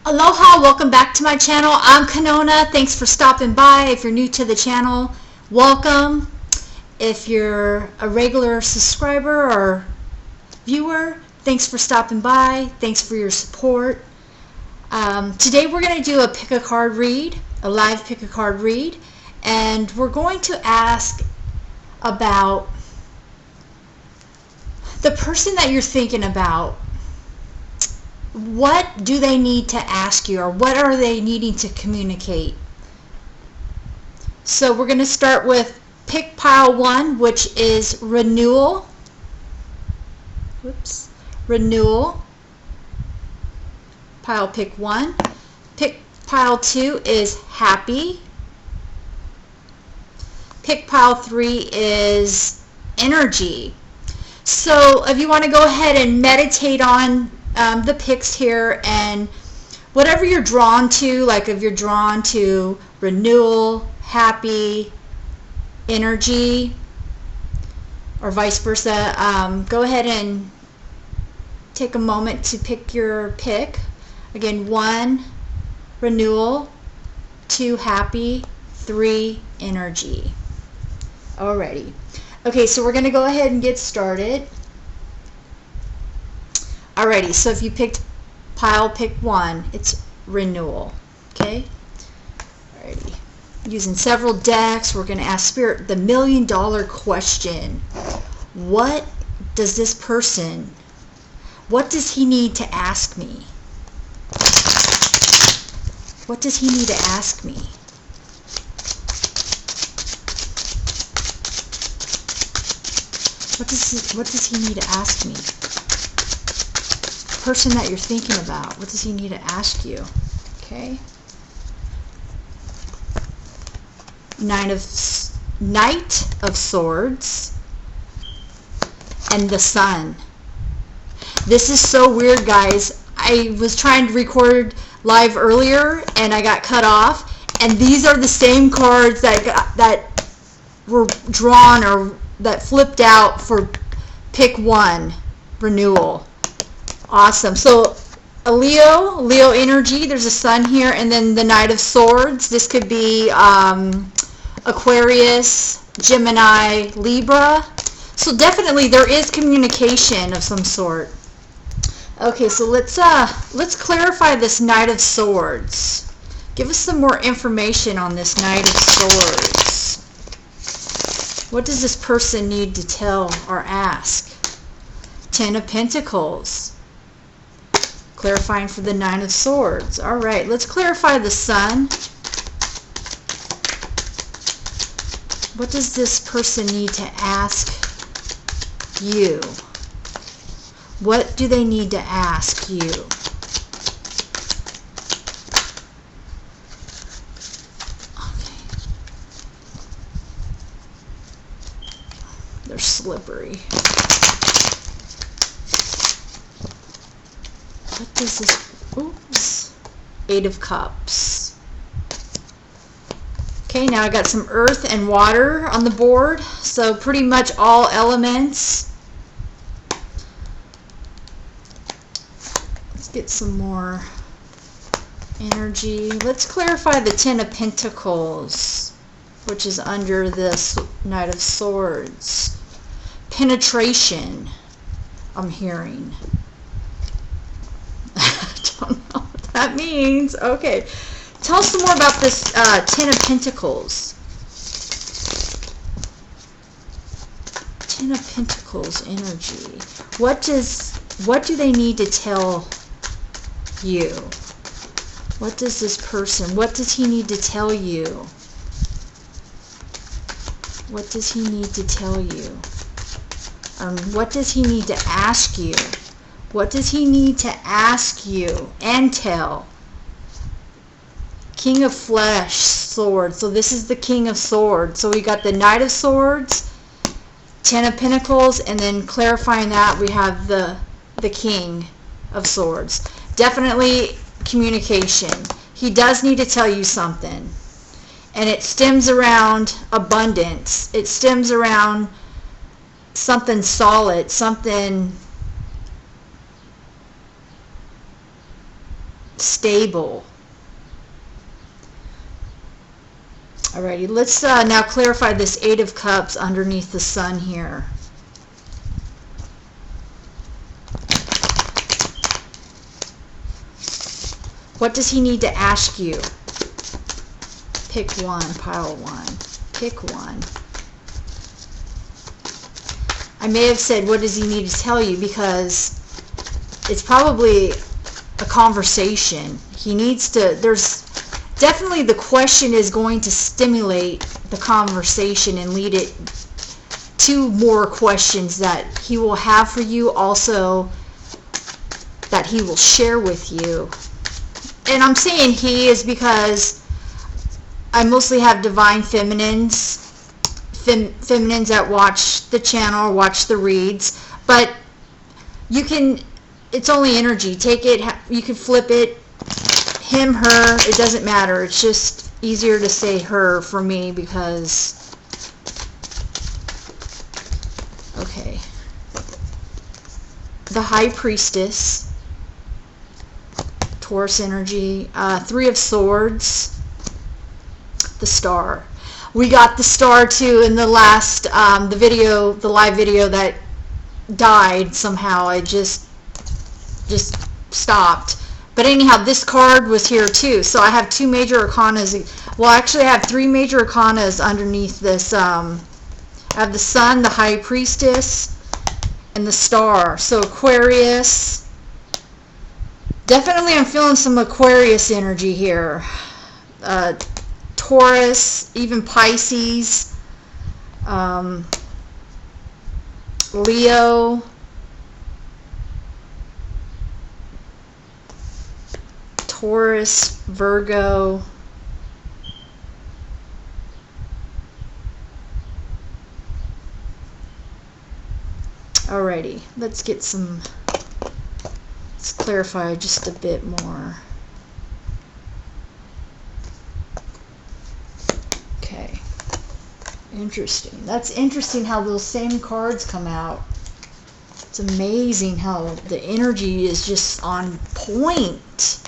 Aloha, welcome back to my channel. I'm Kanona. Thanks for stopping by. If you're new to the channel, welcome. If you're a regular subscriber or viewer, thanks for stopping by. Thanks for your support. Today we're going to do a pick a card read, a live pick a card read, and we're going to ask about the person that you're thinking about. What do they need to ask you, or what are they needing to communicate? So we're going to start with pick pile 1, which is renewal. Whoops. Renewal. Pile pick 1. Pick pile 2 is happy. Pick pile 3 is energy. So if you want to go ahead and meditate on the picks here, and whatever you're drawn to, like if you're drawn to renewal, happy, energy, or vice versa, go ahead and take a moment to pick your pick. Again, 1 renewal, 2 happy, 3 energy. Alrighty. Okay, so we're going to go ahead and get started. Alrighty, so if you picked pile pick 1, it's renewal. Okay? Alrighty. Using several decks, we're going to ask Spirit the $1 million question. What does this person, what does he need to ask me? What does he need to ask me? What does he need to ask me? Person that you're thinking about, what does he need to ask you? Okay. Knight of Swords and the Sun. This is so weird, guys. I was trying to record live earlier and I got cut off, and these are the same cards that were drawn or that flipped out for pick 1, renewal. Awesome. So a Leo energy, there's a Sun here, and then the Knight of Swords. This could be Aquarius, Gemini, Libra. So definitely there is communication of some sort. Okay, so let's clarify this Knight of Swords. Give us some more information on this Knight of Swords. What does this person need to tell or ask? 10 of Pentacles. Clarifying for the 9 of Swords. All right, let's clarify the Sun. What does this person need to ask you? What do they need to ask you? Okay. They're slippery. What does this, oops, 8 of Cups. Okay, now I got some earth and water on the board, so pretty much all elements. Let's get some more energy. Let's clarify the 10 of Pentacles, which is under this Knight of Swords. Penetration, I'm hearing. Don't know what that means. Okay, tell us some more about this 10 of Pentacles. 10 of Pentacles energy. What do they need to tell you? What does this person, what does he need to tell you? What does he need to tell you? What does he need to ask you? What does he need to ask you and tell? King of Flesh, Swords. So this is the King of Swords. So we got the Knight of Swords, 10 of Pentacles, and then clarifying that we have the King of Swords. Definitely communication. He does need to tell you something. And it stems around abundance. It stems around something solid, something stable. Alrighty, let's now clarify this Eight of Cups underneath the sun here. What does he need to ask you? Pick one, pile one. Pick one. I may have said, what does he need to tell you? Because it's probably a conversation. He needs to, there's definitely, the question is going to stimulate the conversation and lead it to more questions that he will have for you, also that he will share with you. And I'm saying he is because I mostly have divine feminines, feminines that watch the channel or watch the reads, but you can, it's only energy. Take it, you can flip it, him, her, it doesn't matter. It's just easier to say her for me because, okay. The High Priestess, Taurus energy, Three of Swords, the Star. We got the Star too in the last, the video, the live video that died somehow. I just stopped. But anyhow, this card was here too. So I have two major arcanas. Well, actually I have three major arcanas underneath this. I have the Sun, the High Priestess, and the Star. So Aquarius. Definitely I'm feeling some Aquarius energy here. Taurus, even Pisces, Leo, Taurus, Virgo, alrighty, let's get some, let's clarify just a bit more. Okay, interesting. That's interesting how those same cards come out. It's amazing how the energy is just on point.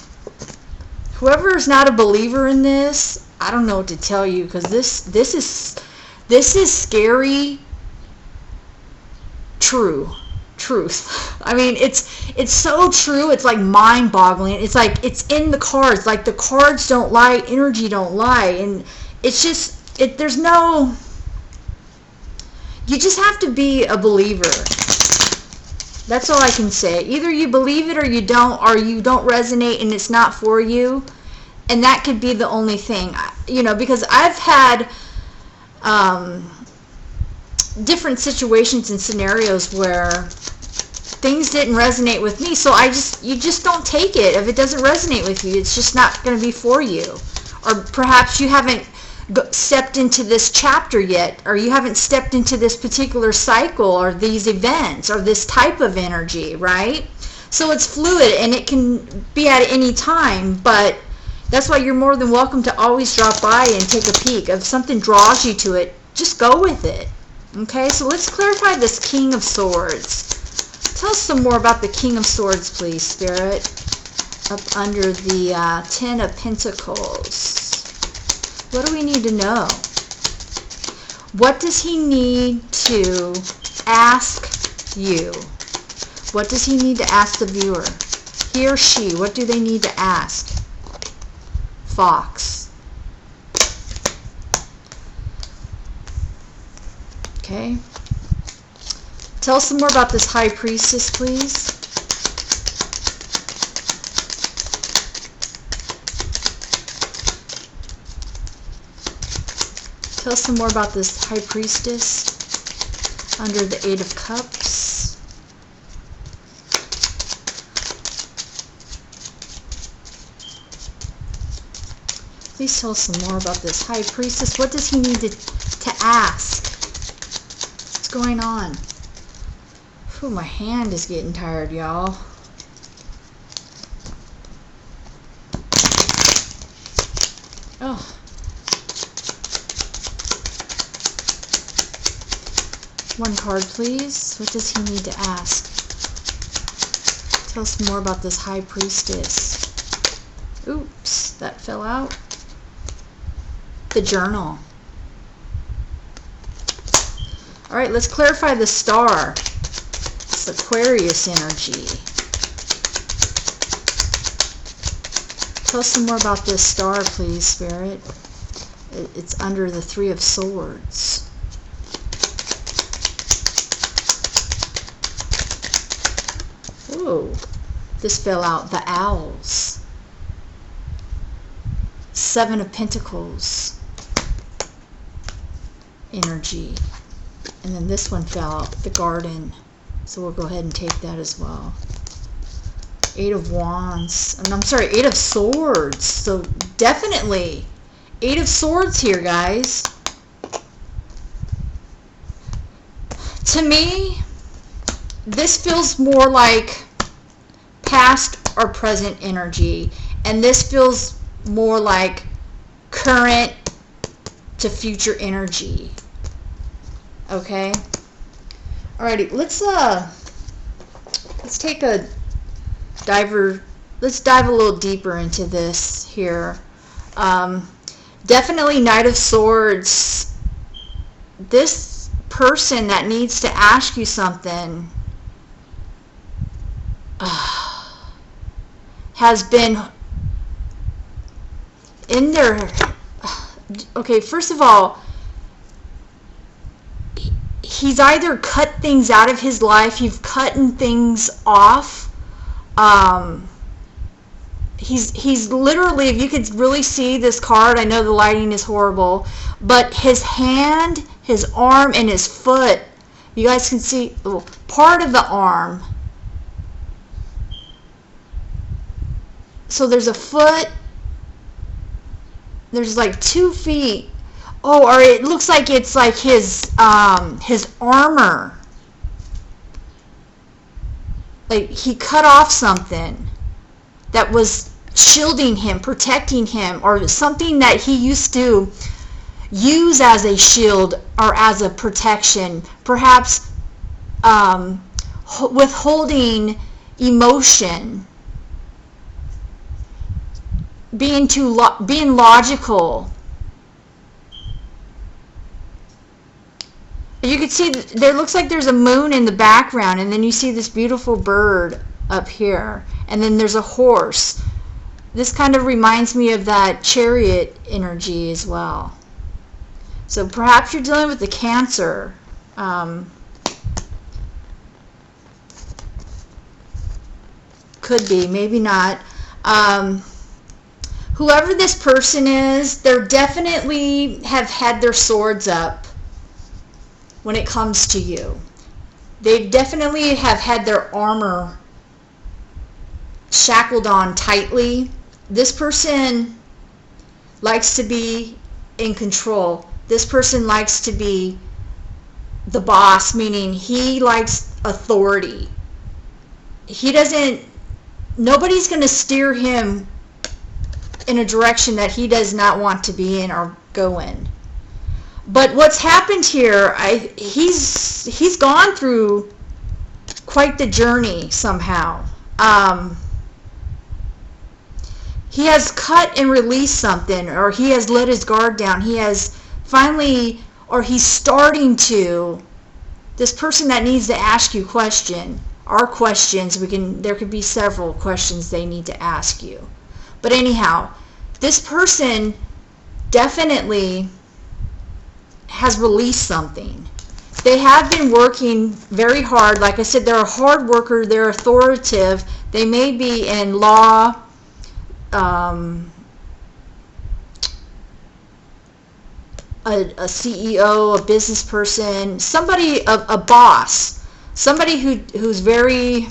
Whoever is not a believer in this, I don't know what to tell you, because this is scary truth. I mean, it's so true. It's like mind-boggling. It's like it's in the cards. Like the cards don't lie, energy don't lie, and it's just there's no. You just have to be a believer. That's all I can say. Either you believe it or you don't resonate and it's not for you. And that could be the only thing. You know, because I've had different situations and scenarios where things didn't resonate with me. So you just don't take it. If it doesn't resonate with you, it's just not going to be for you. Or perhaps you haven't stepped into this chapter yet, or you haven't stepped into this particular cycle or these events or this type of energy, right? So it's fluid and it can be at any time, but that's why you're more than welcome to always drop by and take a peek. If something draws you to it, just go with it. Okay, so let's clarify this King of Swords. Tell us some more about the King of Swords, please, Spirit. Up under the Ten of Pentacles. What do we need to know? What does he need to ask you? What does he need to ask the viewer? He or she, what do they need to ask? Fox. Okay. Tell us some more about this High Priestess, please. Tell us some more about this High Priestess under the Eight of Cups. Please tell us some more about this High Priestess. What does he need to ask? What's going on? Whew, my hand is getting tired, y'all. Oh. One card, please. What does he need to ask? Tell us more about this High Priestess. Oops, that fell out. The journal. All right, let's clarify the star. It's Aquarius energy. Tell us some more about this star, please, Spirit. It's under the Three of Swords. Whoa, this fell out. The Owls. Seven of Pentacles energy. And then this one fell out, the Garden. So we'll go ahead and take that as well. Eight of Wands. And I'm sorry, Eight of Swords. So definitely Eight of Swords here, guys. To me, this feels more like past or present energy. And this feels more like current to future energy. Okay. Alrighty, let's take a diver. Let's dive a little deeper into this here. Definitely Knight of Swords. This person that needs to ask you something has been in their... Okay, first of all, he's either cut things out of his life, you've cut things off. He's literally, if you could really see this card, I know the lighting is horrible, but his hand, his arm, and his foot, you guys can see part of the arm. So there's a foot, there's like 2 feet. Oh, or it looks like it's like his armor. Like he cut off something that was shielding him, protecting him, or something that he used to use as a shield or as a protection. Perhaps withholding emotion, being logical. You can see there looks like there's a moon in the background, and then you see this beautiful bird up here, and then there's a horse. This kind of reminds me of that Chariot energy as well. So perhaps you're dealing with the Cancer. Could be, maybe not. Whoever this person is, they definitely have had their swords up when it comes to you. They definitely have had their armor shackled on tightly. This person likes to be in control. This person likes to be the boss, meaning he likes authority. He doesn't, nobody's going to steer him in a direction that he does not want to be in or go in. But what's happened here, he's gone through quite the journey somehow. He has cut and released something, or he has let his guard down. He has finally, or he's starting to, this person that needs to ask you questions, there could be several questions they need to ask you. But anyhow, this person definitely has released something. They have been working very hard. Like I said, they're a hard worker. They're authoritative. They may be in law, a CEO, a business person, somebody, a boss, somebody who's very,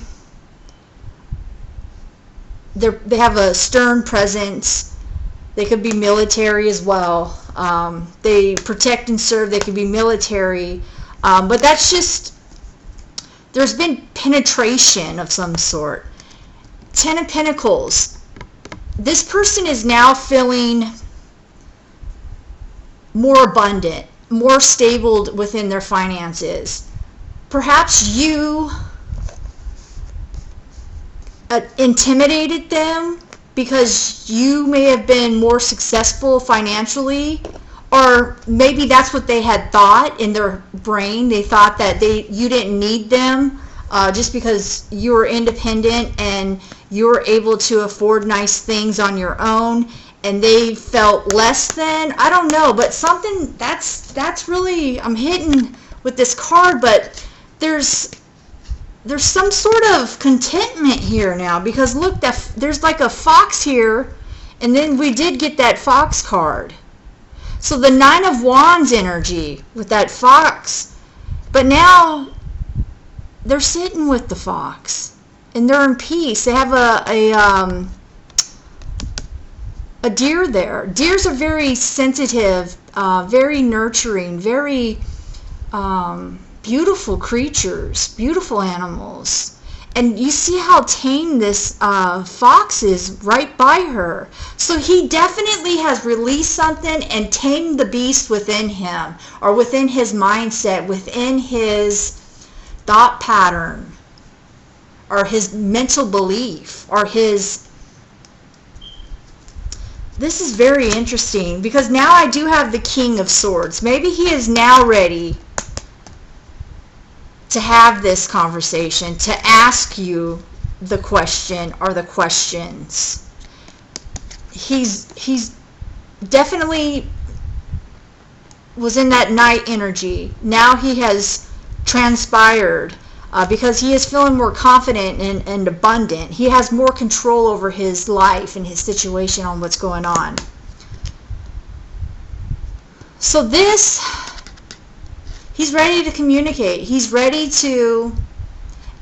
they have a stern presence. They could be military as well. They protect and serve. They could be military. But that's just, there's been penetration of some sort. Ten of Pentacles. This person is now feeling more abundant, more stable within their finances. Perhaps you intimidated them because you may have been more successful financially, or maybe that's what they had thought in their brain. They thought that you didn't need them just because you were independent and you were able to afford nice things on your own, and they felt less than. I don't know, but something that's really, I'm hitting with this card, but there's some sort of contentment here now, because look, there's like a fox here, and then we did get that fox card. So the Nine of Wands energy with that fox, but now they're sitting with the fox and they're in peace. They have a deer there. Deers are very sensitive, very nurturing, very beautiful creatures, beautiful animals. And you see how tame this fox is right by her. So he definitely has released something and tamed the beast within him, or within his mindset, within his thought pattern, or his mental belief, or his... This is very interesting, because now I do have the King of Swords. Maybe he is now ready to have this conversation, to ask you the question or the questions. He's definitely was in that night energy. Now he has transpired because he is feeling more confident and abundant. He has more control over his life and his situation, on what's going on. So this... He's ready to communicate. He's ready to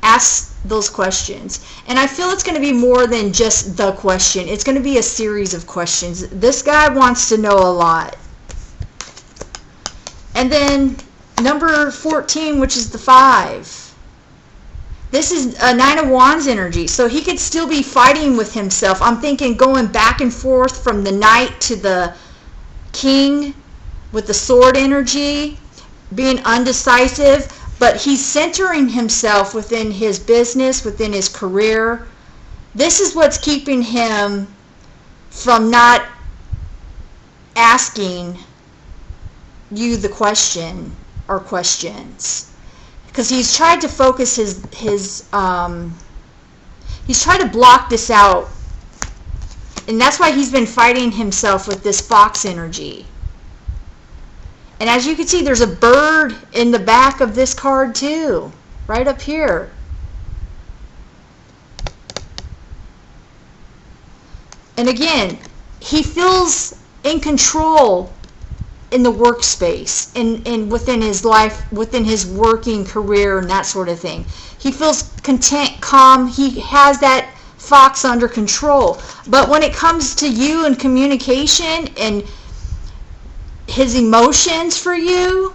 ask those questions. And I feel it's going to be more than just the question. It's going to be a series of questions. This guy wants to know a lot. And then number 14, which is the 5. This is a Nine of Wands energy. So he could still be fighting with himself. I'm thinking going back and forth from the Knight to the King with the Sword energy, being undecisive, but he's centering himself within his business, within his career. This is what's keeping him from not asking you the question or questions, because he's tried to focus he's tried to block this out, and that's why he's been fighting himself with this fox energy. And as you can see, there's a bird in the back of this card too, right up here. And again, he feels in control in the workspace, and within his life, within his working career and that sort of thing. He feels content, calm. He has that fox under control. But when it comes to you and communication and his emotions for you,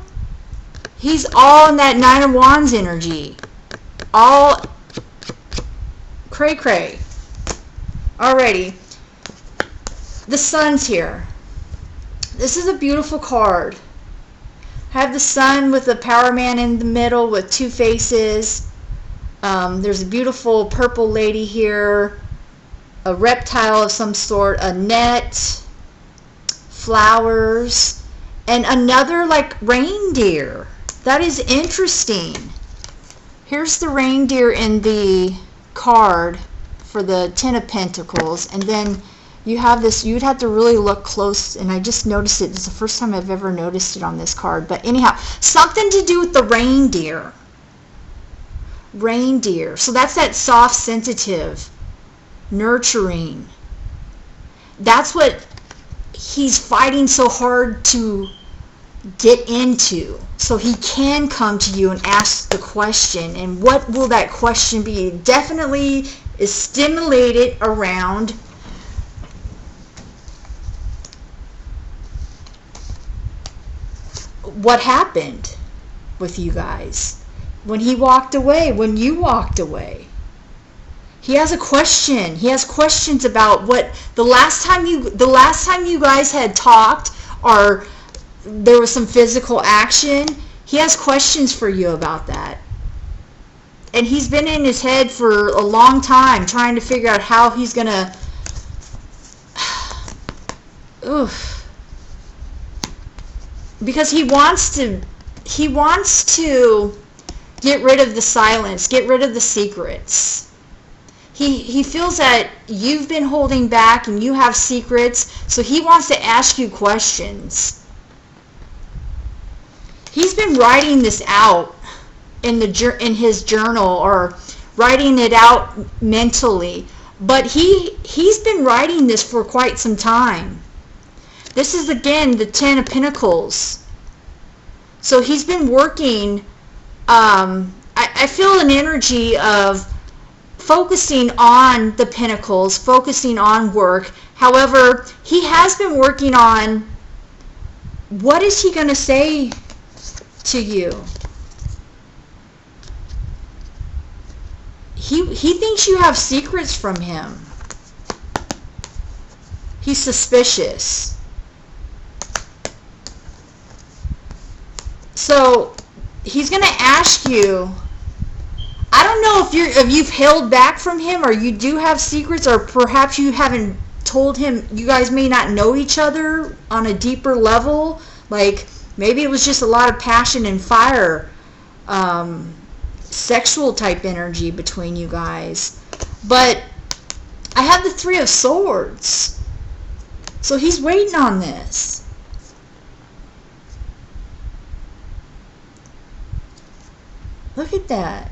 he's all in that Nine of Wands energy. All cray-cray. Alrighty. The Sun's here. This is a beautiful card. I have the Sun with the Power Man in the middle with two faces. There's a beautiful purple lady here. A reptile of some sort. A net. Flowers. And another like reindeer. That is interesting. Here's the reindeer in the card for the Ten of Pentacles. And then you have this, you'd have to really look close, and I just noticed it. It's the first time I've ever noticed it on this card. But anyhow, something to do with the reindeer. Reindeer. So that's that soft, sensitive, nurturing. That's what he's fighting so hard to get into, so he can come to you and ask the question. And what will that question be? Definitely is stimulated around what happened with you guys when he walked away, when you walked away. He has a question. He has questions about what the last time you guys had talked, or there was some physical action. He has questions for you about that. And he's been in his head for a long time trying to figure out how he's going to oof, because he wants to get rid of the silence, get rid of the secrets. He feels that you've been holding back and you have secrets, so he wants to ask you questions. He's been writing this out in his journal, or writing it out mentally, but he's been writing this for quite some time. This is again the Ten of Pentacles. So he's been working. I feel an energy of focusing on the Pentacles, focusing on work. However, he has been working on what is he going to say to you. He thinks you have secrets from him. He's suspicious. So he's going to ask you, I don't know if you've held back from him, or you do have secrets, or perhaps you haven't told him. You guys may not know each other on a deeper level. Like maybe it was just a lot of passion and fire, sexual type energy between you guys. But I have the Three of Swords. So he's waiting on this. Look at that.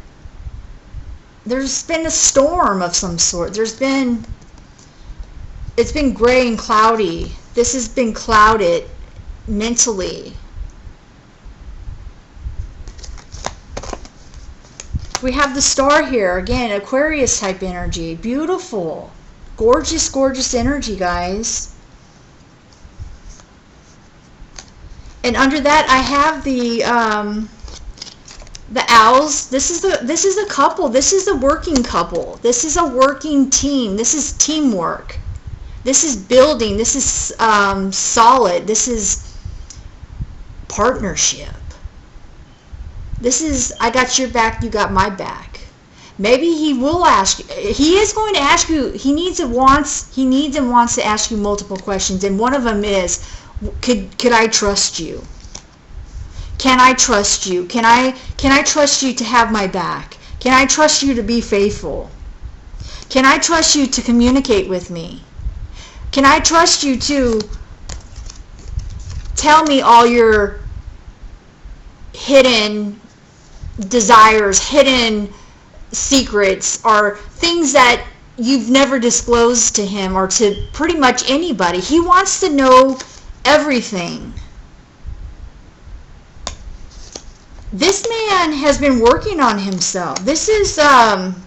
There's been a storm of some sort. It's been gray and cloudy. This has been clouded mentally. We have the Star here. Again, Aquarius type energy. Beautiful. Gorgeous, gorgeous energy, guys. And under that, I have the owls. This is a couple. This is a working couple. This is a working team. This is teamwork. This is building. This is solid. This is partnership. This is, I got your back, you got my back. Maybe he will ask. He is going to ask you. He needs and wants to ask you multiple questions, and one of them is, could I trust you? Can I trust you? Can I trust you to have my back? Can I trust you to be faithful? Can I trust you to communicate with me? Can I trust you to tell me all your hidden desires, hidden secrets, or things that you've never disclosed to him or to pretty much anybody? He wants to know everything. This man has been working on himself. This is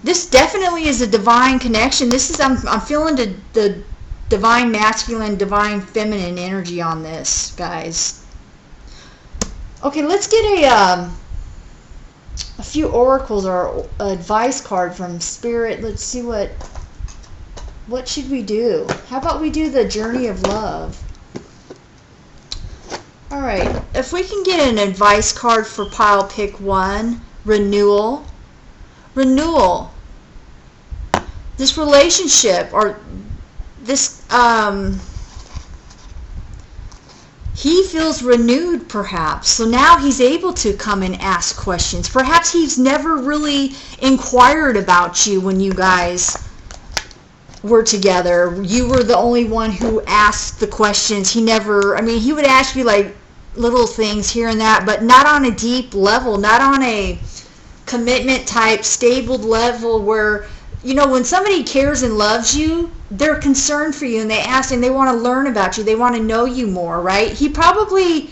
this definitely is a divine connection. This is I'm feeling the divine masculine, divine feminine energy on this, guys. Okay, let's get a few oracles or advice card from Spirit. Let's see what should we do? How about we do the journey of love? All right, if we can get an advice card for pile pick 1, renewal. Renewal. This relationship, or this, he feels renewed perhaps. So now he's able to come and ask questions. Perhaps he's never really inquired about you when you guys were together. You were the only one who asked the questions. He never, I mean, he would ask you like little things here and that, but not on a deep level, not on a commitment type, stable level where, you know, when somebody cares and loves you, they're concerned for you and they ask and they want to learn about you. They want to know you more, right? He probably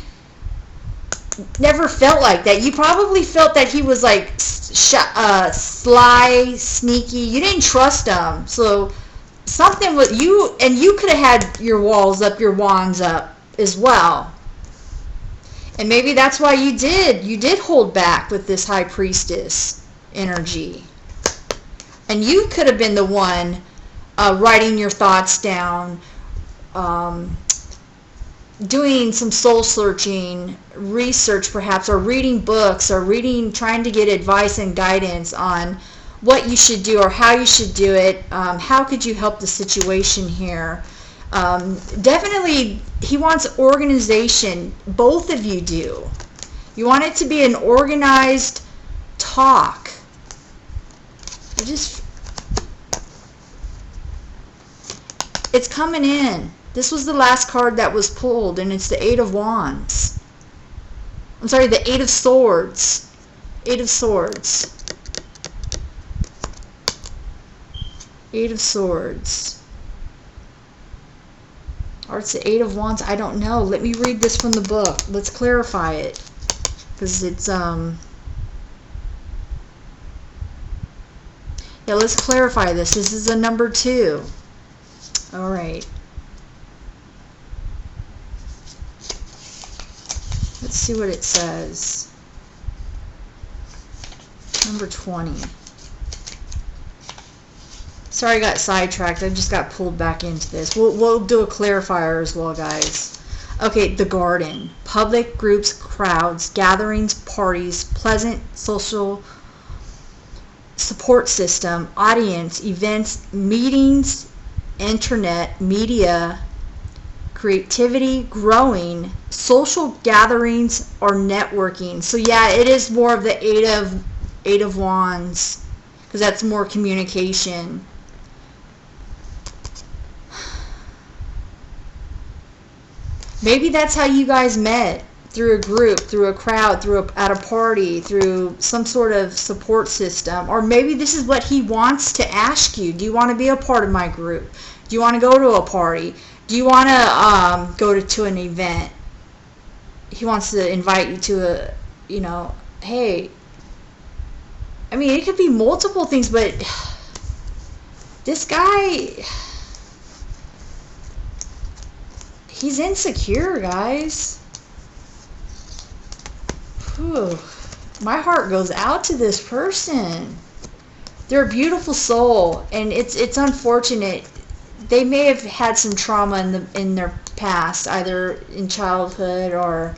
never felt like that. You probably felt that he was like sly, sneaky. You didn't trust him. So something with you, and you could have had your walls up, your wands up as well. And maybe that's why you did hold back with this High Priestess energy. And you could have been the one writing your thoughts down, doing some soul searching, research perhaps, or reading books, or trying to get advice and guidance on what you should do or how you should do it. How could you help the situation here? Definitely, he wants organization. Both of you do. You want it to be an organized talk. It's coming in. This was the last card that was pulled, and it's the Eight of Wands. I'm sorry, the Eight of Swords. Eight of Swords. Eight of Swords. Or it's the Eight of Wands. I don't know. Let me read this from the book. Let's clarify it. Because it's, yeah, let's clarify this. This is a number 2. All right. Let's see what it says. Number 20. Sorry I got sidetracked. I just got pulled back into this. We'll do a clarifier as well, guys. Okay, the garden. Public groups, crowds, gatherings, parties, pleasant social support system, audience, events, meetings, internet, media, creativity, growing, social gatherings, or networking. So yeah, it is more of the Eight of Wands, because that's more communication. Maybe that's how you guys met, through a group, through a crowd, at a party, through some sort of support system. Or maybe this is what he wants to ask you. Do you want to be a part of my group? Do you want to go to a party? Do you want to go to an event? He wants to invite you to a, you know, hey. I mean, it could be multiple things, but this guy, he's insecure, guys. Whew. My heart goes out to this person. They're a beautiful soul, and it's unfortunate. They may have had some trauma in their past, either in childhood or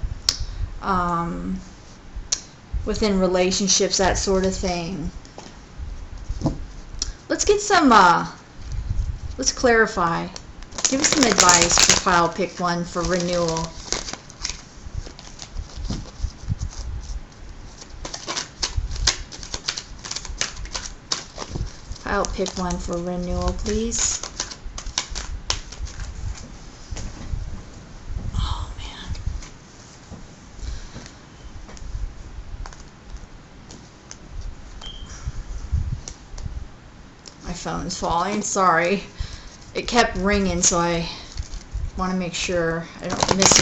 within relationships, that sort of thing. Let's get some, let's clarify. Give us some advice for pile pick 1 for renewal. Pile pick 1 for renewal, please. Oh, man. My phone's falling. Sorry. It kept ringing, so I want to make sure I don't miss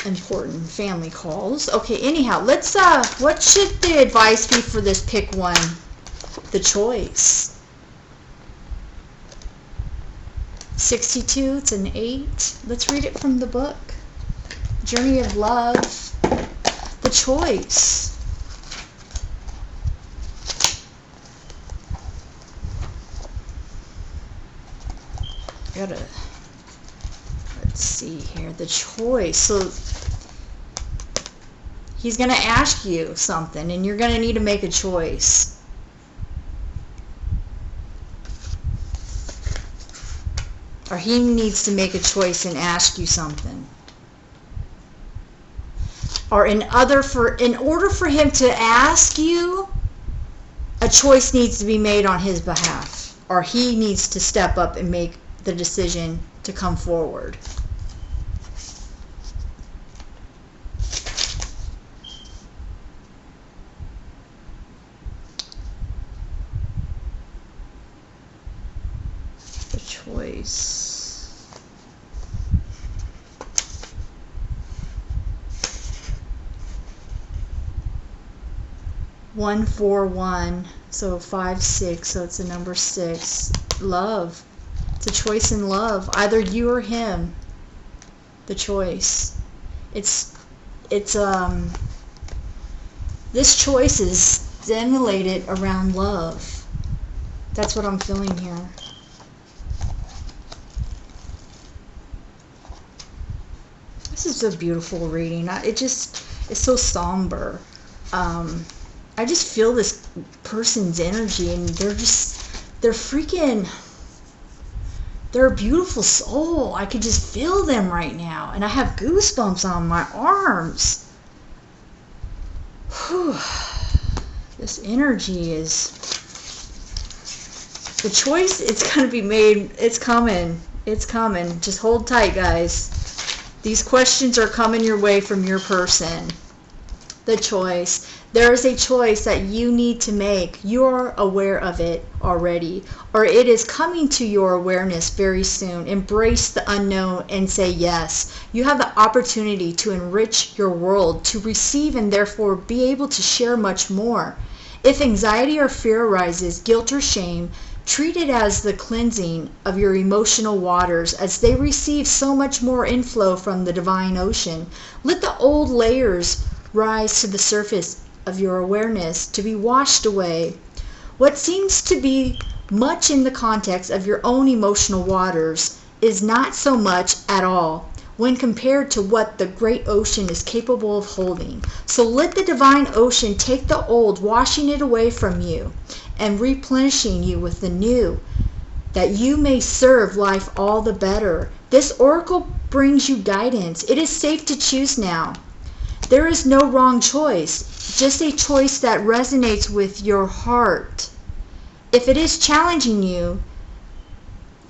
any important family calls. Okay, anyhow, let's, what should the advice be for this pick 1? The choice. 62, it's an 8. Let's read it from the book. Journey of Love. The choice. Let's see here, the choice. So he's going to ask you something, and you're going to need to make a choice. Or he needs to make a choice and ask you something. Or in order for him to ask you, a choice needs to be made on his behalf. Or he needs to step up and make the decision to come forward. The choice. One, 4, 1. So 5, 6. So it's a number 6. Love. It's a choice in love. Either you or him. The choice. It's this choice is stimulated around love. That's what I'm feeling here. This is a beautiful reading. It's so somber. I just feel this person's energy, and they're freaking, They're a beautiful soul. I could just feel them right now. And I have goosebumps on my arms. Whew. This energy is... The choice, it's going to be made. It's coming. It's coming. Just hold tight, guys. These questions are coming your way from your person. The choice. There is a choice that you need to make. You're aware of it already, or it is coming to your awareness very soon. Embrace the unknown and say yes. You have the opportunity to enrich your world, to receive and therefore be able to share much more. If anxiety or fear arises, guilt or shame, treat it as the cleansing of your emotional waters as they receive so much more inflow from the divine ocean. Let the old layers rise to the surface of your awareness to be washed away. What seems to be much in the context of your own emotional waters is not so much at all when compared to what the great ocean is capable of holding. So let the divine ocean take the old, washing it away from you and replenishing you with the new, that you may serve life all the better. This oracle brings you guidance. It is safe to choose now. There is no wrong choice, just a choice that resonates with your heart. If it is challenging you,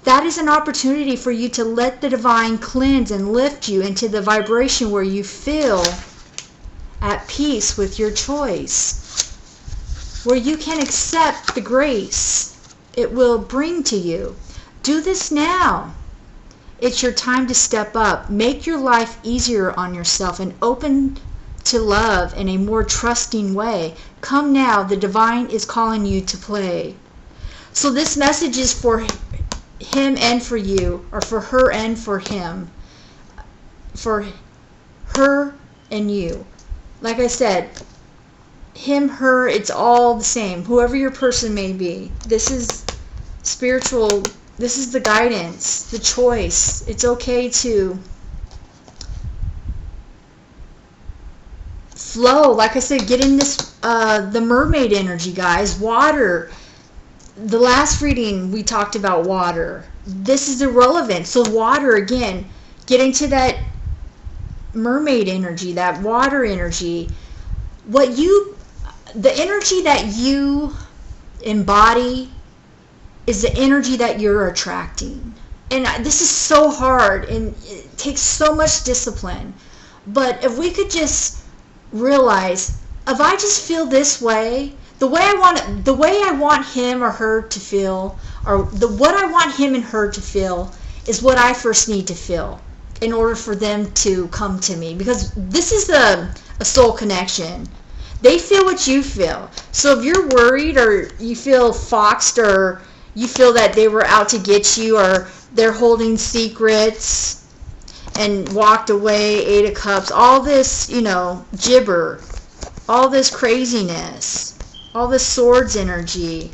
that is an opportunity for you to let the divine cleanse and lift you into the vibration where you feel at peace with your choice, where you can accept the grace it will bring to you. Do this now. It's your time to step up. Make your life easier on yourself and open to love in a more trusting way. Come now, the divine is calling you to play. So this message is for him and for you, or for her and for him, for her and you. Like I said, him, her, it's all the same, whoever your person may be. This is spiritual. This is the guidance, the choice. It's okay to flow. Like I said, get in this, the mermaid energy, guys. Water. The last reading, we talked about water. This is irrelevant. So water, again, get into that mermaid energy, that water energy. The energy that you embody is the energy that you're attracting. And this is so hard and it takes so much discipline. But if we could just realize, if I just feel this way, the way I want him or her to feel, or what I want him and her to feel, is what I first need to feel in order for them to come to me. Because this is a soul connection. They feel what you feel. So if you're worried, or you feel foxed, or you feel that they were out to get you, or they're holding secrets and walked away, 8 of Cups, all this, gibber, all this craziness, all this swords energy.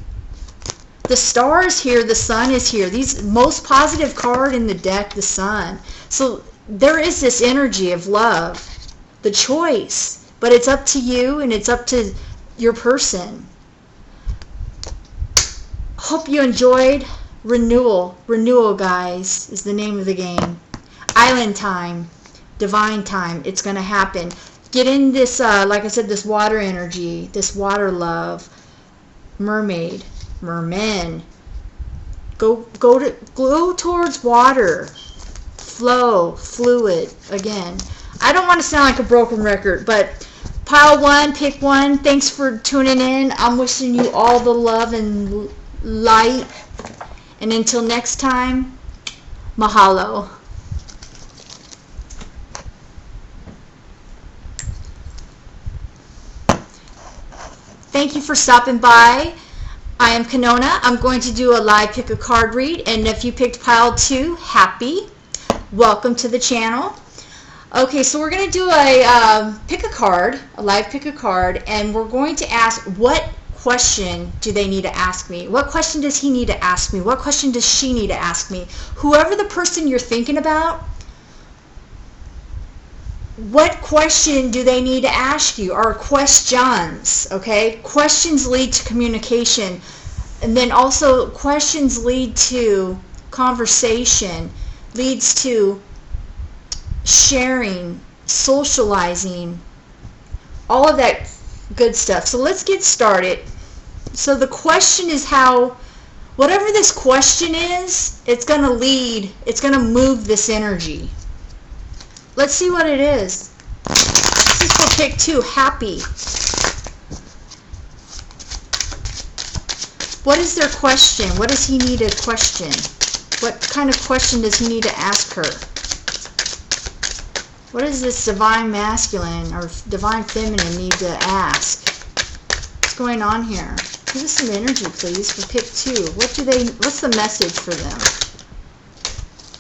The star is here, the sun is here. These most positive card in the deck, the sun. So there is this energy of love, the choice, but it's up to you and it's up to your person. Hope you enjoyed. Renewal, guys, is the name of the game. Island time, divine time. It's going to happen. Get in this, like I said, this water energy, this water love. Mermaid, merman. Go towards water. Flow, fluid. Again, I don't want to sound like a broken record, but pile one, pick one. Thanks for tuning in. I'm wishing you all the love and light. And until next time, mahalo. Thank you for stopping by. I am Kanona. I'm going to do a live pick a card read, and if you picked pile 2, happy. Welcome to the channel. Okay, so we're going to do a pick a card, a live pick a card, and we're going to ask, what question do they need to ask me? What question does he need to ask me? What question does she need to ask me? Whoever the person you're thinking about, what question do they need to ask you? Or questions, okay? Questions lead to communication. And then also questions lead to conversation leads to sharing, socializing, all of that good stuff. So let's get started. So the question is how, whatever this question is, it's going to lead, it's going to move this energy. Let's see what it is. This is for pick 2, happy. What is their question? What does he need a question? What kind of question does he need to ask her? What does this divine masculine or divine feminine need to ask? What's going on here? Give us some energy, please, for pick 2. What's the message for them?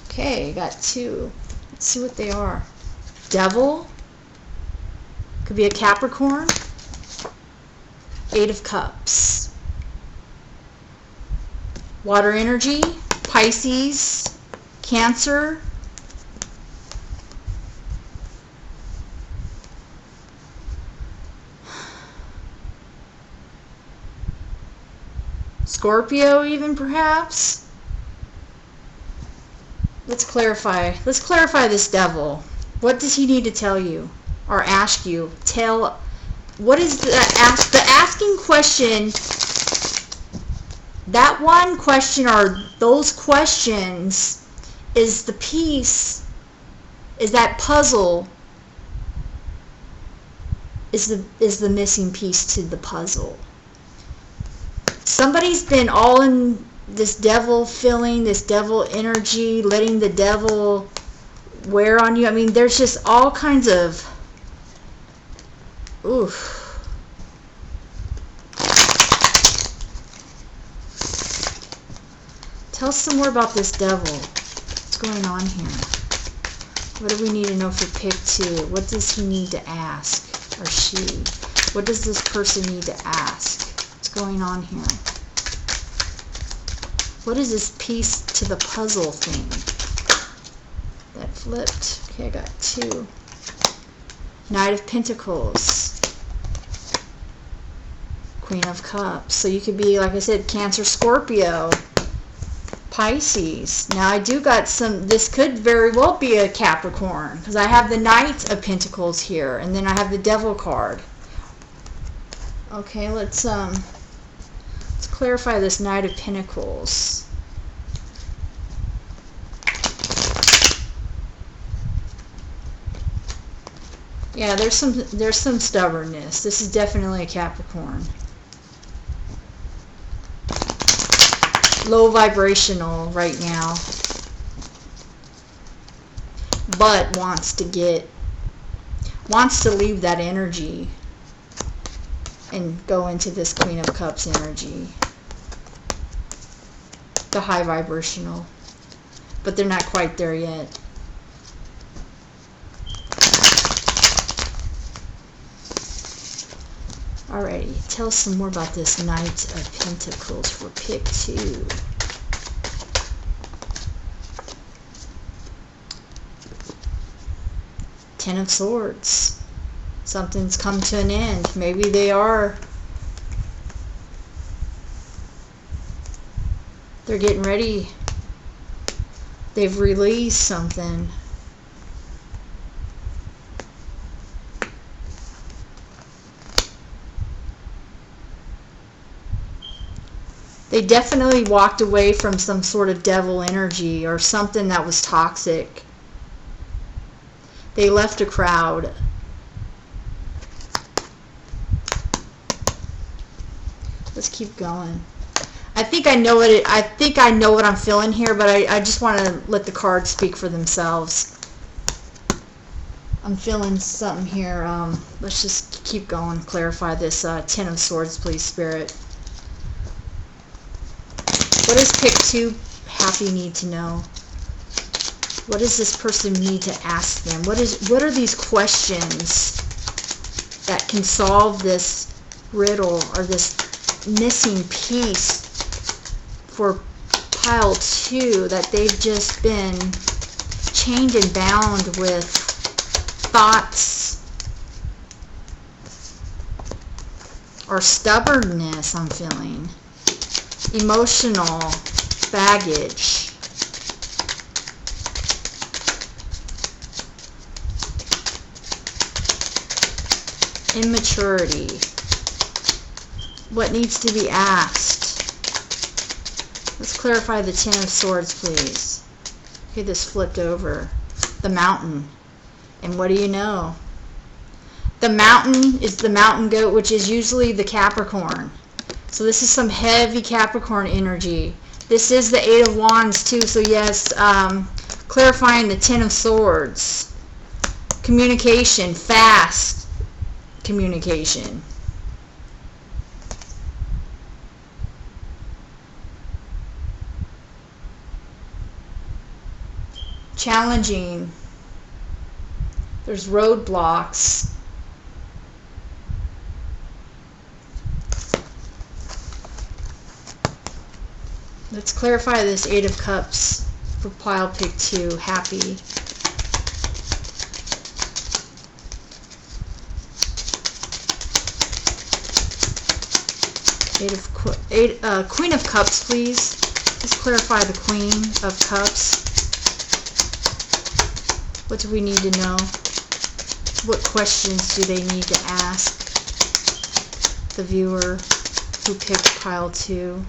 Okay, got 2. Let's see what they are. Devil. Could be a Capricorn. 8 of Cups. Water energy. Pisces. Cancer. Scorpio even, perhaps. Let's clarify this devil. What does he need to tell you or ask you? What is the asking question? That one question or those questions is the piece, is that puzzle, is the missing piece to the puzzle. Somebody's been all in this devil feeling, this devil energy, letting the devil wear on you. I mean, there's just all kinds of, oof. Tell us some more about this devil. What's going on here? What do we need to know for pick 2? What does he need to ask, or she? What does this person need to ask? What's going on here? What is this piece to the puzzle thing? That flipped. Okay, I got 2. Knight of Pentacles. Queen of Cups. So you could be, like I said, Cancer, Scorpio, Pisces. Now I do got some, this could very well be a Capricorn, because I have the Knight of Pentacles here, and then I have the Devil card. Okay, let's clarify this Knight of Pentacles. Yeah, there's some stubbornness. This is definitely a Capricorn. Low vibrational right now, but wants to leave that energy and go into this Queen of Cups energy, the high vibrational, but they're not quite there yet. Alrighty, tell us some more about this Knight of Pentacles for pick 2. Ten of Swords. Something's come to an end. Maybe they're getting ready. They've released something. They definitely walked away from some sort of devil energy or something that was toxic. They left a crowd. Let's keep going. I think I know what I'm feeling here, but I just want to let the cards speak for themselves. I'm feeling something here. Let's just keep going. Clarify this Ten of Swords, please, Spirit. What does pick 2 happy need to know? What does this person need to ask them? What are these questions that can solve this riddle or this missing piece for pile 2 that they've just been chained and bound with thoughts or stubbornness, I'm feeling. Emotional baggage. Immaturity. What needs to be asked? Let's clarify the Ten of Swords, please. Okay, this flipped over. The Mountain. And what do you know? The Mountain is the mountain goat, which is usually the Capricorn. So this is some heavy Capricorn energy. This is the Eight of Wands too, so yes, clarifying the Ten of Swords. Communication, fast communication. Challenging. There's roadblocks. Let's clarify this Eight of Cups for pile pick 2. Happy. Queen of Cups, please. Let's clarify the Queen of Cups. What do we need to know? What questions do they need to ask the viewer who picked pile 2?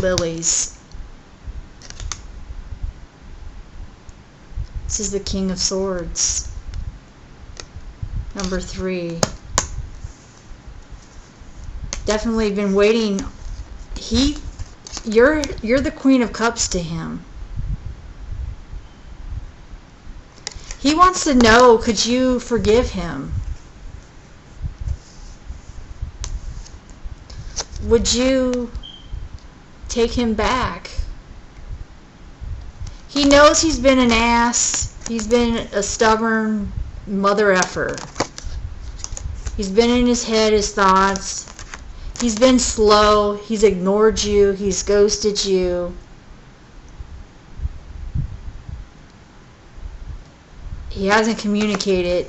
Lilies. This is the King of Swords. Number 3. Definitely been waiting. You're the Queen of Cups to him. He wants to know, could you forgive him? Would you take him back? He knows he's been an ass. He's been a stubborn mother effer. He's been in his head, his thoughts. He's been slow. He's ignored you. He's ghosted you. He hasn't communicated.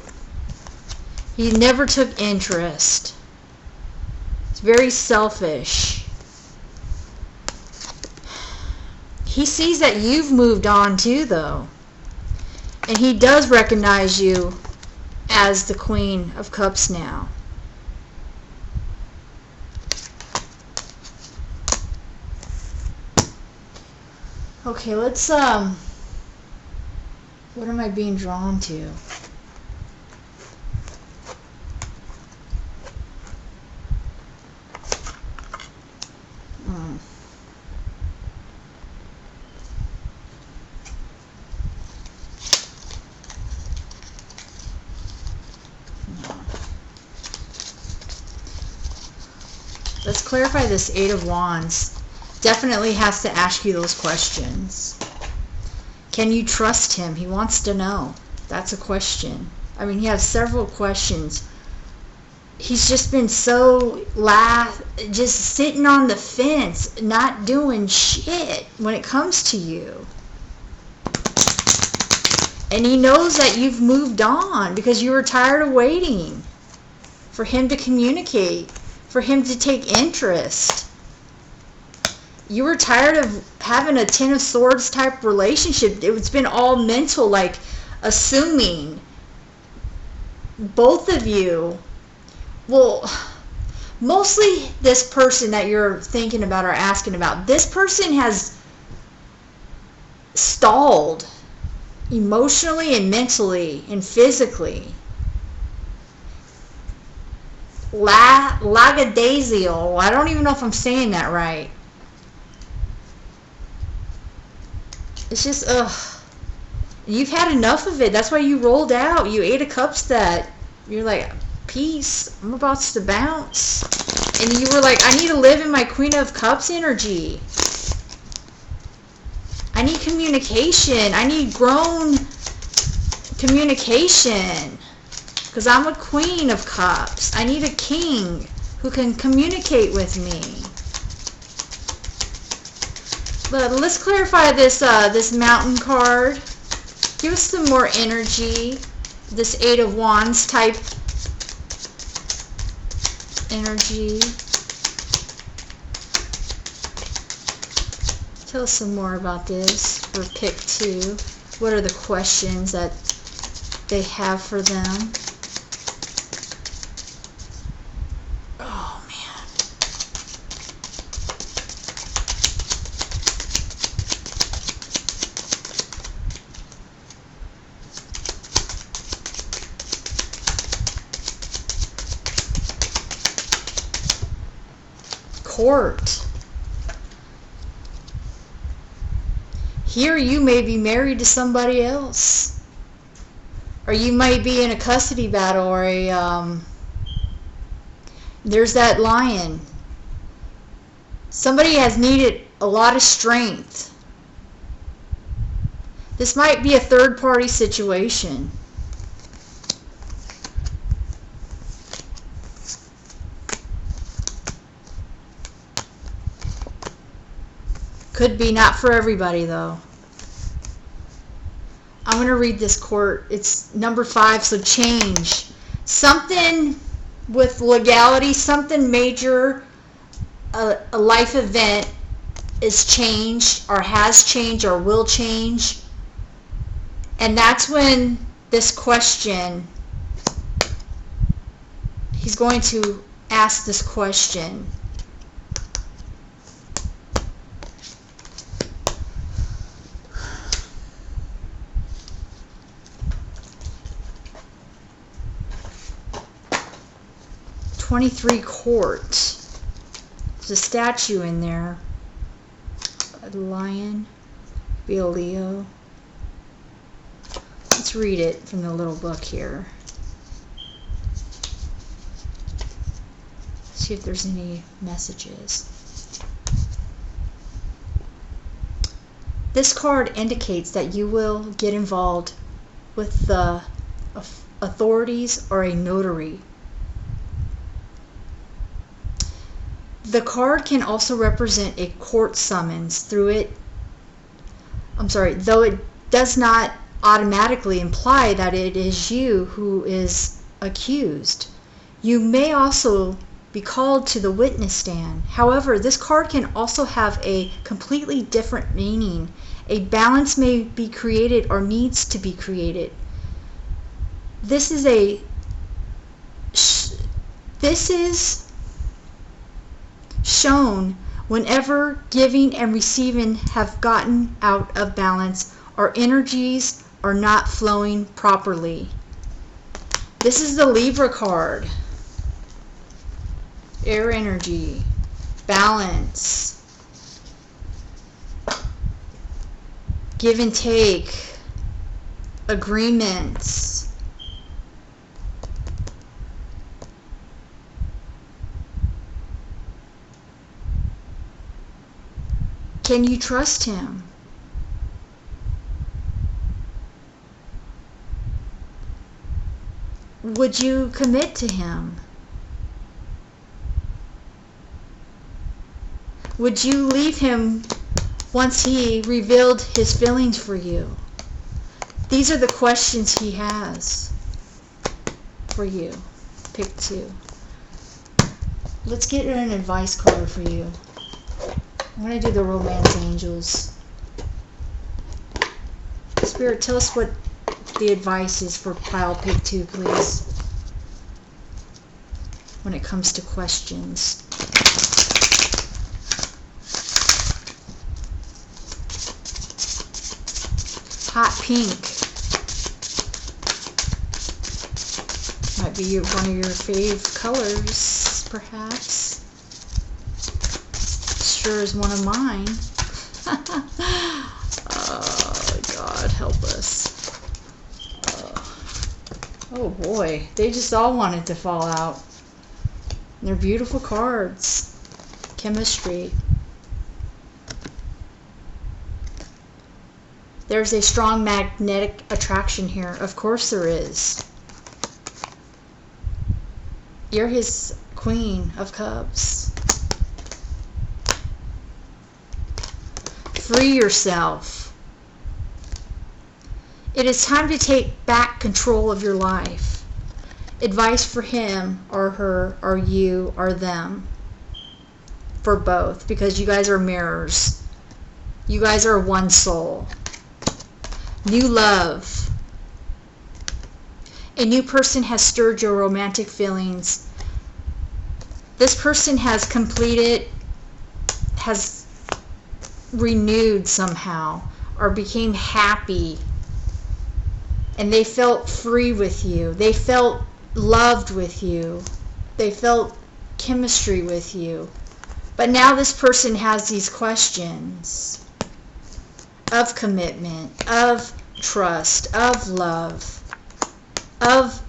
He never took interest. He's very selfish. He sees that you've moved on too, though. And he does recognize you as the Queen of Cups now. Okay, let's, what am I being drawn to? Let's clarify this Eight of Wands. Definitely has to ask you those questions. Can you trust him? He wants to know. That's a question. I mean, he has several questions. He's just been so just sitting on the fence, not doing shit when it comes to you. And he knows that you've moved on because you were tired of waiting for him to communicate, for him to take interest. You were tired of having a Ten of Swords type relationship. It's been all mental, like assuming. Both of you. Well, mostly this person that you're thinking about or asking about. This person has stalled emotionally and mentally and physically. Lackadaisical. I don't even know if I'm saying that right. It's just, ugh. You've had enough of it. That's why you rolled out. You Eight of Cups that. You're like, peace. I'm about to bounce. And you were like, I need to live in my Queen of Cups energy. I need communication. I need grown communication. Because I'm a Queen of Cups. I need a king who can communicate with me. But let's clarify this this Mountain card. Give us some more energy. This Eight of Wands type energy. Tell us some more about this for pick 2. What are the questions that they have for them. Oh, man. Court. Here you may be married to somebody else, or you might be in a custody battle, or there's that lion. Somebody has needed a lot of strength. This might be a third-party situation. Could be not for everybody, though. I'm going to read this court. It's number 5, so change. Something with legality, something major, a life event is changed, or has changed, or will change. And that's when this question, he's going to ask this question. Court. There's a statue in there. A lion. Be a Leo. Let's read it from the little book here. See if there's any messages. This card indicates that you will get involved with the authorities or a notary. The card can also represent a court summons though it does not automatically imply that it is you who is accused. You may also be called to the witness stand. However, this card can also have a completely different meaning. A balance may be created or needs to be created. This is shown whenever giving and receiving have gotten out of balance, or energies are not flowing properly. This is the Libra card. Air energy, balance, give and take, agreements. Can you trust him? Would you commit to him? Would you leave him once he revealed his feelings for you? These are the questions he has for you. Pick 2. Let's get an advice card for you. I'm going to do the Romance Angels. Spirit, tell us what the advice is for pile pick 2, please. When it comes to questions. Hot pink. Might be one of your fave colors, perhaps. Sure is one of mine. Oh, God, help us. Oh, boy. They just all wanted to fall out. They're beautiful cards. Chemistry. There's a strong magnetic attraction here. Of course there is. You're his Queen of Cups. Free yourself. It is time to take back control of your life. Advice for him or her or you or them. For both, because you guys are mirrors. You guys are one soul. New love. A new person has stirred your romantic feelings. This person has completed, has renewed somehow, or became happy. And they felt free with you. They felt loved with you. They felt chemistry with you. But now this person has these questions of commitment, of trust, of love, of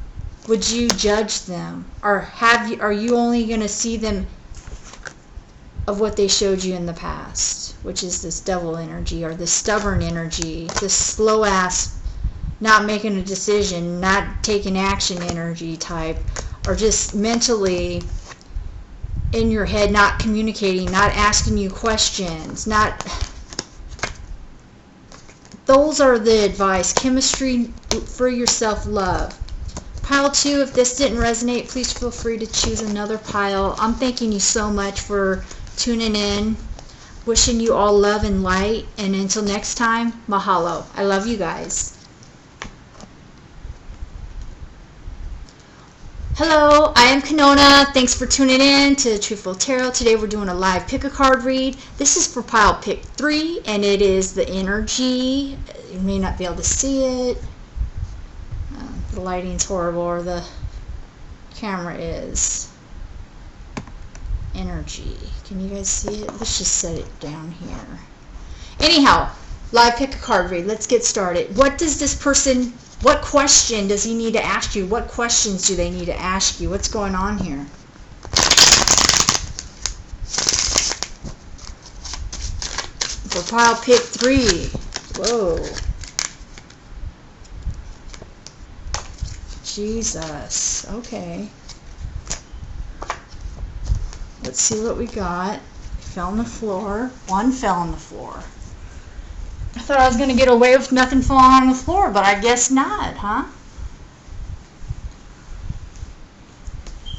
would you judge them? Or are you only going to see them of what they showed you in the past, which is this devil energy or this stubborn energy, this slow ass, not making a decision, not taking action energy type, or just mentally in your head, not communicating, not asking you questions, not... Those are the advice. Chemistry for your self-love. Pile 2, if this didn't resonate, please feel free to choose another pile. I'm thanking you so much for tuning in. Wishing you all love and light. And until next time, mahalo. I love you guys. Hello, I am Kanona. Thanks for tuning in to Truthful Tarot. Today we're doing a live pick a card read. This is for pile pick 3, and it is the energy. You may not be able to see it. The lighting's horrible, or the camera is. Energy. Can you guys see it? Let's just set it down here. Anyhow, live pick a card read. Let's get started. What does this person... What question does he need to ask you? What questions do they need to ask you? What's going on here? For pile pick 3. Whoa. Jesus. Okay. Let's see what we got. Fell on the floor. One fell on the floor. I thought I was going to get away with nothing falling on the floor, but I guess not, huh?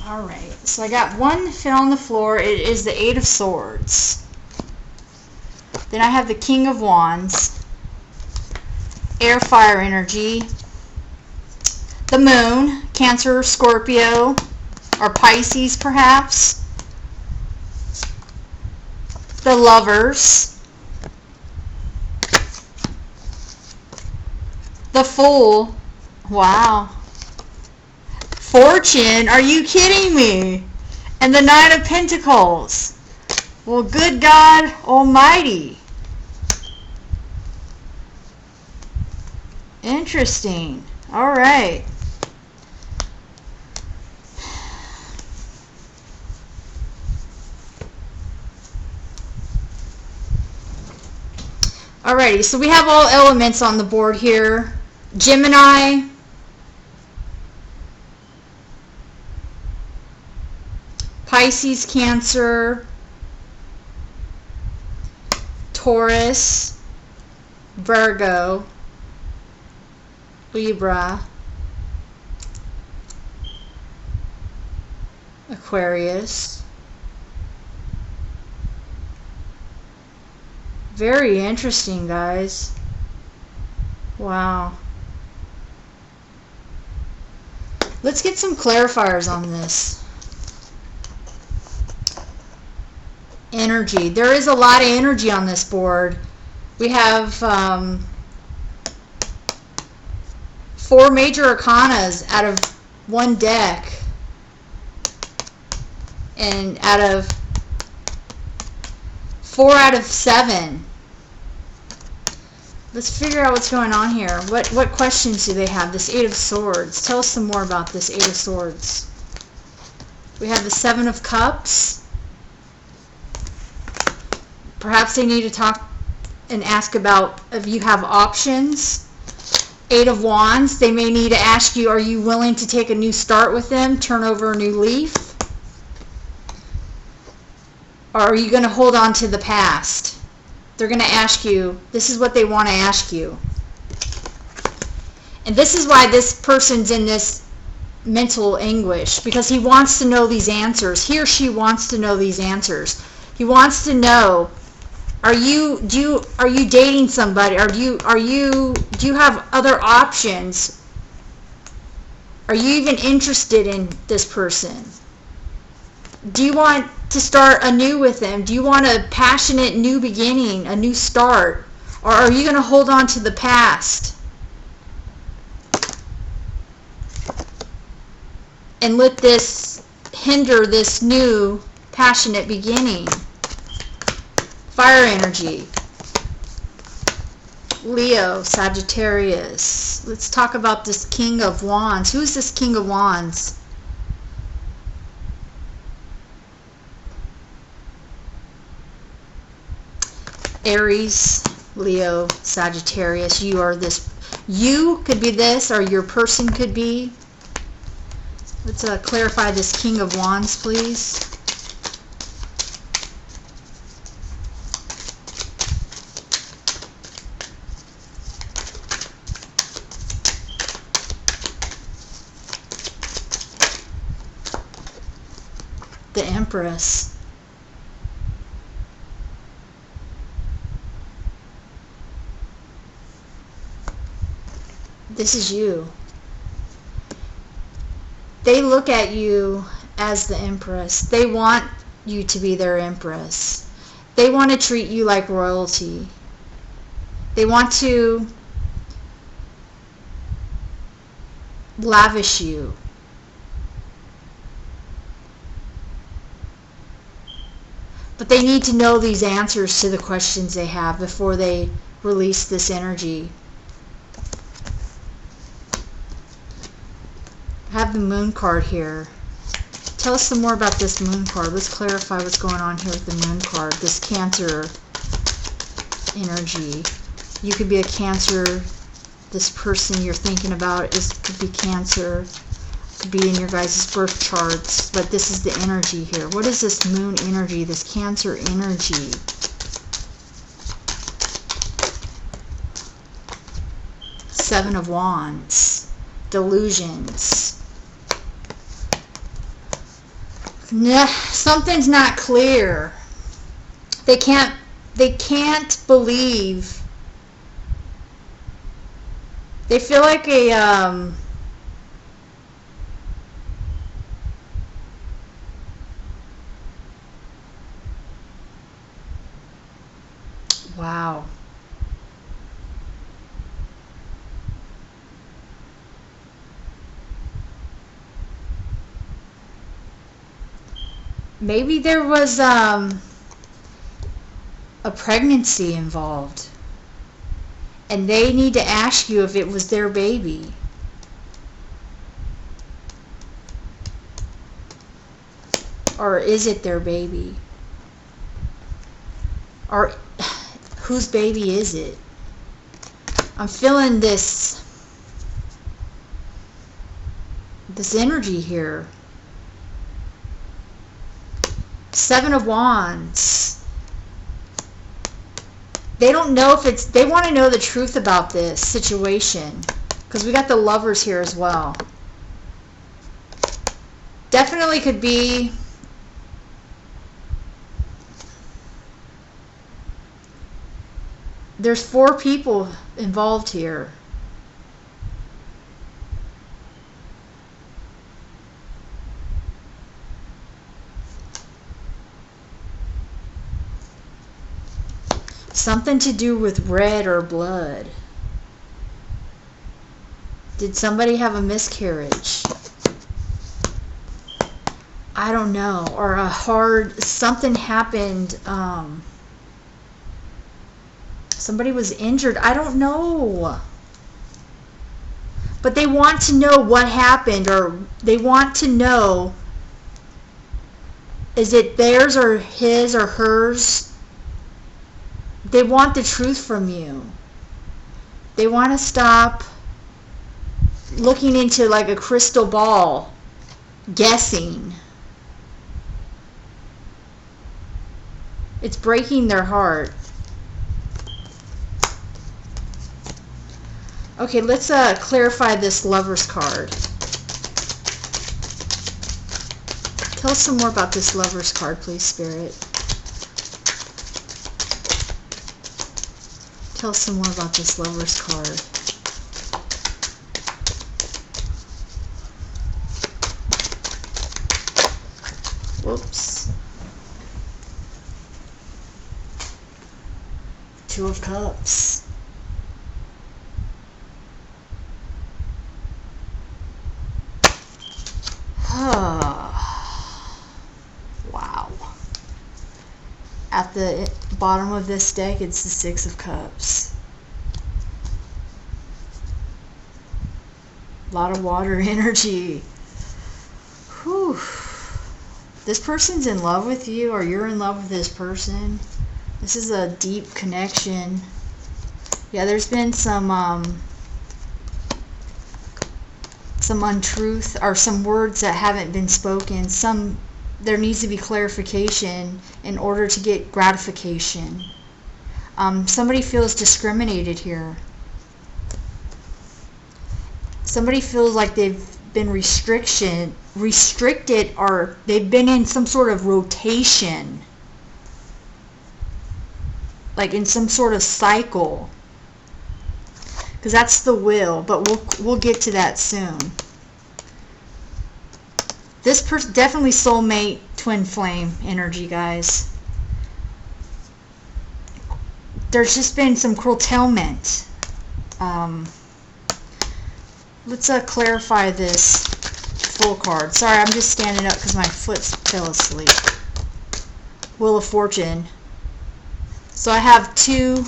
Alright, so I got one fell on the floor. It is the 8 of Swords. Then I have the King of Wands. Air, fire energy. The Moon, Cancer, Scorpio, or Pisces perhaps. The Lovers. The Fool. Wow. Fortune. Are you kidding me? And the Nine of Pentacles. Well, good God Almighty. Interesting. All right. Alrighty, so we have all elements on the board here. Gemini, Pisces, Cancer, Taurus, Virgo, Libra, Aquarius. Very interesting, guys. Wow. Let's get some clarifiers on this. Energy. There is a lot of energy on this board. We have 4 major arcanas out of one deck. And out of 4 out of 7. Let's figure out what's going on here. What questions do they have? This 8 of Swords. Tell us some more about this 8 of Swords. We have the 7 of Cups. Perhaps they need to talk and ask about if you have options. 8 of Wands. They may need to ask you, are you willing to take a new start with them? Turn over a new leaf? Or are you going to hold on to the past? They're going to ask you, this is what they want to ask you. And this is why this person's in this mental anguish, because he wants to know these answers. He or she wants to know these answers. He wants to know, are you dating somebody? Or do you have other options? Are you even interested in this person? Do you want to start anew with them? Do you want a passionate new beginning, a new start? Or are you going to hold on to the past and let this hinder this new passionate beginning? Fire energy. Leo, Sagittarius. Let's talk about this King of Wands. Who is this King of Wands? Aries, Leo, Sagittarius. You are this. You could be this, or your person could be. Let's clarify this King of Wands, please. The Empress. This is you. They look at you as the Empress. They want you to be their Empress. They want to treat you like royalty. They want to lavish you. But they need to know these answers to the questions they have before they release this energy. I have the Moon card here. Tell us some more about this Moon card. Let's clarify what's going on here with the Moon card. This Cancer energy. You could be a Cancer. This person you're thinking about could be Cancer. Could be in your guys' birth charts. But this is the energy here. What is this Moon energy? This Cancer energy. Seven of Wands. Delusions. Nah, something's not clear. They can't believe. They feel like a wow. Maybe there was a pregnancy involved, and they need to ask you if it was their baby. Or is it their baby? Or whose baby is it? I'm feeling this energy here. Seven of Wands. They don't know if it's, they want to know the truth about this situation. Because we got the Lovers here as well. Definitely could be there's 4 people involved here. Something to do with red or blood. Did somebody have a miscarriage? I don't know. Or a hard, something happened. Somebody was injured. I don't know. But they want to know what happened, or they want to know, is it theirs or his or hers? They want the truth from you. They want to stop looking into like a crystal ball, guessing. It's breaking their heart. Okay, let's clarify this Lovers card. Tell us some more about this Lovers card, please, Spirit. Tell us some more about this Lovers card. Whoops. Two of Cups. Wow. At the bottom of this deck, it's the Six of Cups. A lot of water energy. Whew. This person's in love with you, or you're in love with this person. This is a deep connection. Yeah, there's been some untruth, or some words that haven't been spoken. There needs to be clarification in order to get gratification. Somebody feels discriminated here. Somebody feels like they've been restricted, or they've been in some sort of rotation, like in some sort of cycle, because that's the Wheel, but we'll get to that soon. This person, definitely soulmate, twin flame energy, guys. There's just been some curtailment. Let's clarify this full card. Sorry, I'm just standing up because my foot fell asleep. Wheel of Fortune. So I have two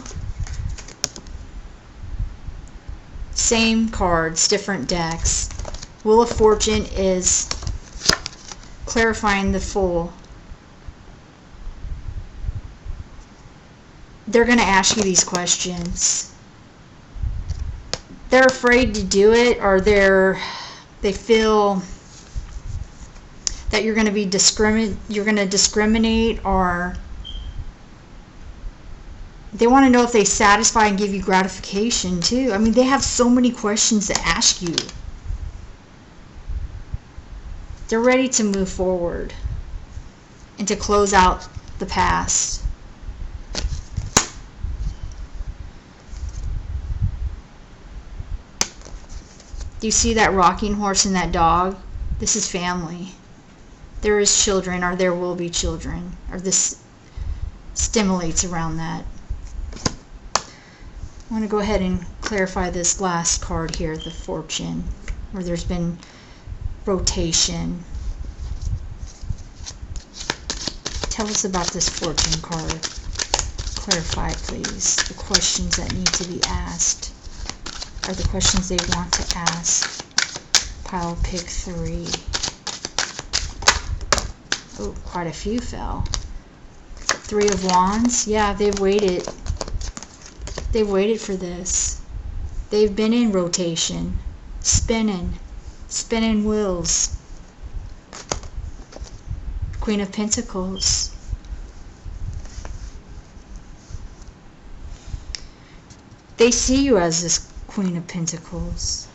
same cards, different decks. Wheel of Fortune is clarifying the Fool. They're going to ask you these questions. They're afraid to do it, or they feel that you're going to be discriminate, or they want to know if they satisfy and give you gratification too. I mean, they have so many questions to ask you. They're ready to move forward and to close out the past. Do you see that rocking horse and that dog? This is family. There is children, or there will be children, or this stimulates around that. I want to go ahead and clarify this last card here, the Fortune, where there's been rotation. Tell us about this Fortune card. Clarify, please, the questions that need to be asked. Are the questions they want to ask. Pile pick 3. Oh, quite a few fell. 3 of Wands. Yeah, they've waited. They've waited for this. They've been in rotation. Spinning wheels. Queen of Pentacles. They see you as this Queen of Pentacles.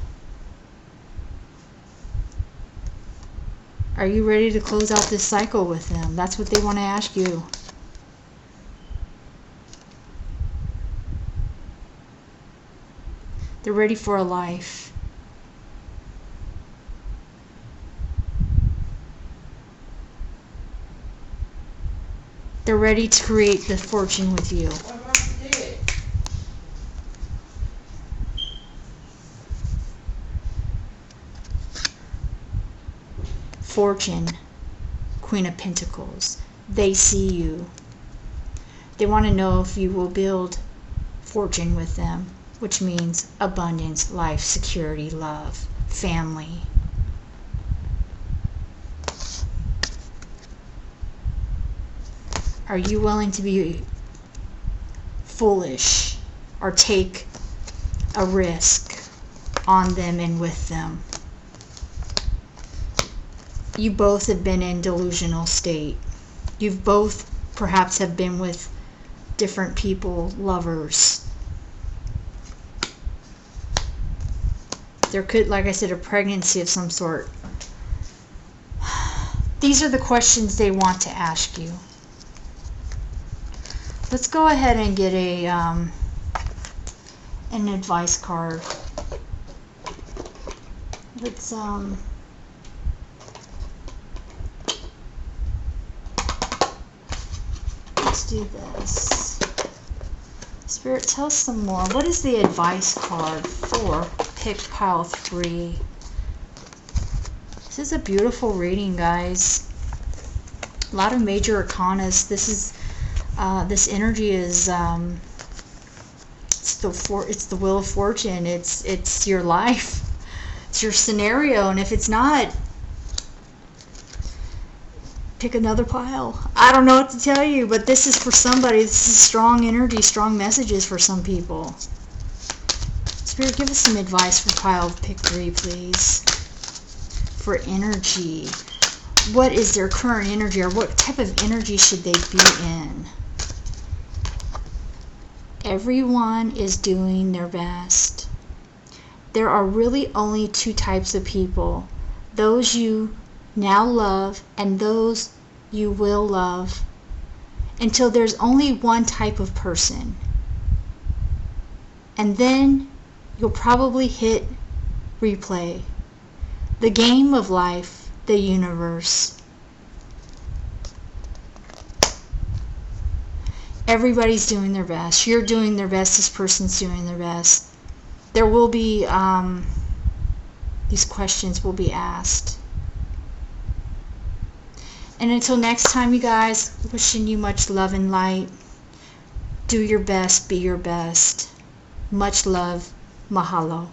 Are you ready to close out this cycle with them? That's what they want to ask you. They're ready for a life. They're ready to create the fortune with you. Fortune, Queen of Pentacles. They see you. They want to know if you will build fortune with them, which means abundance, life, security, love, family. Are you willing to be foolish or take a risk on them and with them? You both have been in delusional state. You've both perhaps have been with different people, lovers. There could, like I said, a pregnancy of some sort. These are the questions they want to ask you. Let's go ahead and get a an advice card. Let's Let's do this. Spirit, tell us some more. What is the advice card for pick pile 3? This is a beautiful reading, guys. A lot of major arcanas. This is this energy is it's the wheel of fortune. It's your life. It's your scenario, and if it's not, pick another pile. I don't know what to tell you, but this is for somebody. This is strong energy, strong messages for some people. Spirit, give us some advice for pile pick 3, please. For energy. What is their current energy, or what type of energy should they be in? Everyone is doing their best. There are really only 2 types of people. Those you now love and those you will love, until there's only one type of person. And then you'll probably hit replay. The game of life, the universe. Everybody's doing their best. You're doing their best. This person's doing their best. There will be, these questions will be asked. And until next time, you guys, wishing you much love and light. Do your best. Be your best. Much love. Mahalo.